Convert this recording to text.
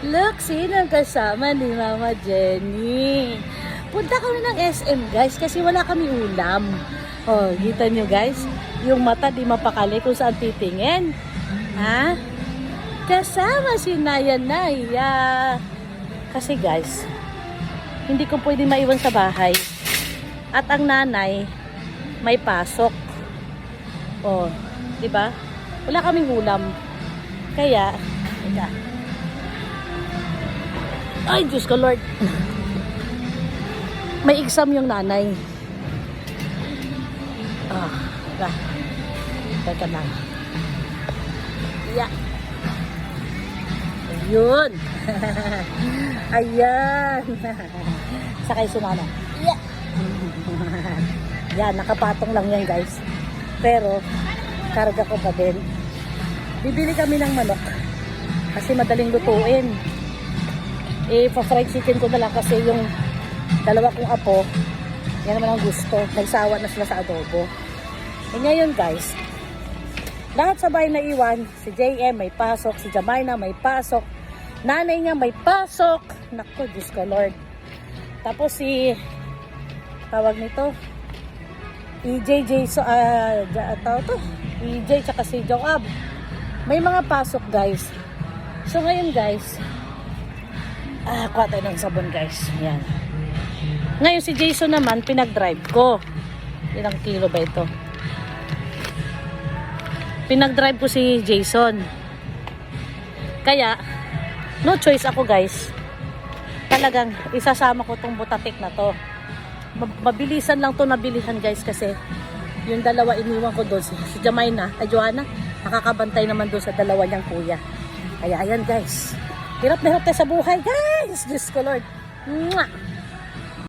Look, sino ang kasama ni Mama Jenny? Punta kami ng SM guys kasi wala kami ulam. Oh, kita nyo guys, yung mata di mapakali kung saan titingin. Ha? Kasama si Naya Naya. Kasi guys, hindi ko pwede maiwan sa bahay. At ang nanay, may pasok. Oh, di ba? Wala kaming ulam. Kaya, ay, Diyos ko Lord. May exam yung nanay. Ba. Teka lang. Yeah. Ayun. Ayan. Sakay si nanay. Yeah. Yan, nakapatong lang yan guys. Pero, karga ko pa din. Bibili kami ng manok. Kasi madaling lutuin. Pa-fried chicken ko na lang kasi yung dalawa kong apo, yan naman ang gusto. Nagsawa na sila sa adobo. Ngayon guys, lahat sa bahay na iwan, si JM may pasok, si Jamaina may pasok, nanay niya may pasok. Naku, Diyos ko Lord. Tapos si, tawag nito, EJ tsaka si Joab. May mga pasok guys. So ngayon guys, kuha tayo ng sabon guys. Yan. Ngayon si Jason naman, pinag-drive ko. Ilang kilo ba ito? Pinag-drive ko si Jason. Kaya, no choice ako guys. Talagang isasama ko tong butatik na to. Mabilisan lang to nabilihan guys kasi yung dalawa iniwan ko doon. Si Jamaina, Joanna, nakakabantay naman doon sa dalawa niyang kuya. Kaya ayan guys. Hirap na hirap tayo sa buhay guys. Diyos ko Lord. Mwah!